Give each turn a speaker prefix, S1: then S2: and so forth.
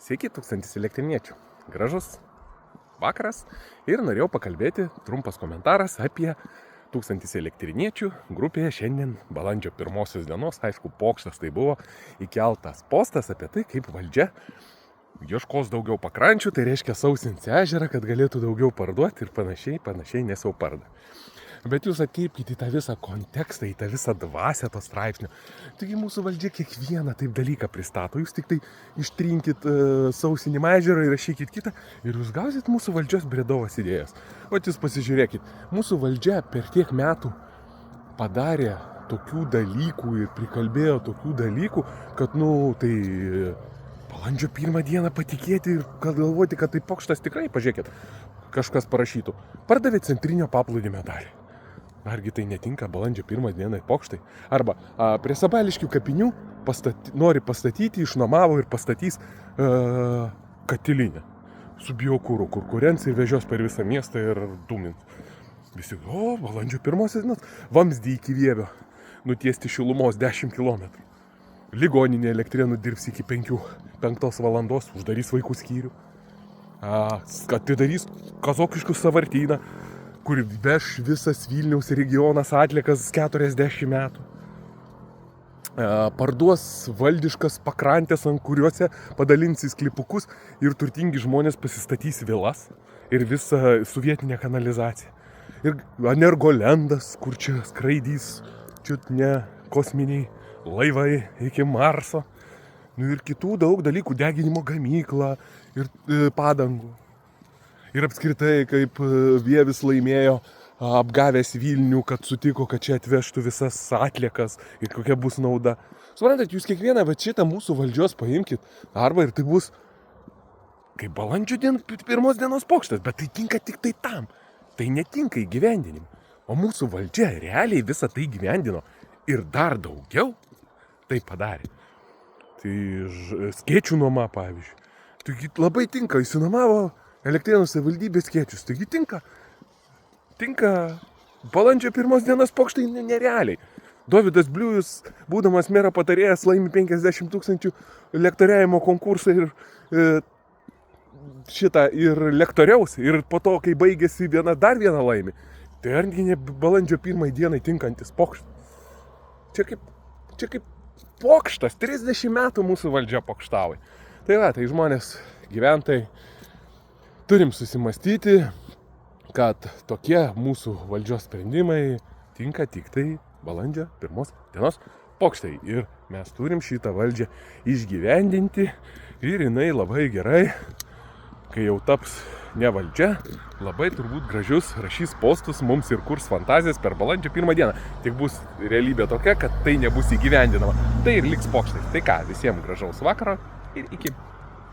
S1: Sveiki, 1000 elektriniečių. Gražus vakaras ir norėjau pakalbėti, trumpas komentaras apie 1000 elektriniečių grupėje šiandien balandžio 1 dienos. Aišku, pokštas tai buvo įkeltas postas apie tai, kaip valdžia ieškos daugiau pakrančių, tai reiškia sausins ežerą, kad galėtų daugiau parduoti ir panašiai, nes jau parda. Bet jūs atkreipkite į tą visą kontekstą, į tą visą dvasią to straipsnio. Taigi mūsų valdžia kiekvieną taip dalyką pristato. Jūs tik tai ištrinkit sausinimą ežerą ir rašykit kitą ir jūs gausit mūsų valdžios bredovas idėjas. O jūs pasižiūrėkit, mūsų valdžia per tiek metų padarė tokių dalykų ir prikalbėjo tokių dalykų, kad, tai balandžio 1 dieną patikėti ir galvoti, kad tai pokštas tikrai, pažiūrėkit, kažkas parašytų. Pardavė centrinio paplūdimio dalį. Argi tai netinka balandžio 1 dienai pokštai? Arba prie Sabališkių kapinių nori pastatyti, išnuomavo ir pastatys katilinę su biokūru, kur kūrens ir vežios per visą miestą ir dūmins. Visi, balandžio 1 dienos, vamzdį iki Vievio, nutiesti šilumos 10 km. Ligoninė Elektrėnų dirbs iki 5 valandos, uždarys vaikų skyrių. Atidarys Kazokiškų sąvartyną, kur veš visas Vilniaus regionas atliekas 40 metų. Parduos valdiškas pakrantės, ant kuriuose padalins į sklypukus ir turtingi žmonės pasistatys vilas ir visą sovietinę kanalizaciją. Ir Energolendas, kur čia skraidys čiutne kosminiai laivai iki Marso. Ir kitų daug dalykų, deginimo gamyklą ir padangų. Ir apskritai, kaip Vievis laimėjo apgavęs Vilnių, kad sutiko, kad čia atvežtų visas atliekas ir kokia bus nauda. Suprantat, jūs kiekvieną šitą mūsų valdžios paimkit arba ir tai bus kaip balandžio 1 dienos pokštas, bet tai tinka tik tai tam. Tai netinka įgyvendinimui. O mūsų valdžia realiai visą tai įgyvendino ir dar daugiau tai padarė. Tai skėčių nuoma, pavyzdžiui. Taigi labai tinka, įsinuomavo Elektrėnų savivaldybės skėčius. Taigi tinka balandžio 1 dienos pokštai nerealiai. Dovydas Bliujus, būdamas mero patarėjas, laimi 50 000 lektoriavimo konkursą ir lektoriaus. Ir po to, kai baigėsi dar vieną laimi, tai argi ne balandžio 1 dienai tinkantis pokštas. Čia kaip pokštas, 30 metų mūsų valdžia pokštavo. Tai žmonės, gyventojai, turim susimastyti, kad tokie mūsų valdžios sprendimai tinka tik tai balandžio 1 dienos pokštai. Ir mes turim šitą valdžią išgyvendinti ir jinai labai gerai, kai jau taps ne valdžia, labai turbūt gražius rašys postus mums ir kurs fantazijas per balandžio 1 dieną. Tik bus realybė tokia, kad tai nebus įgyvendinama. Tai ir liks pokštais. Tai ką, visiems gražaus vakaro ir iki.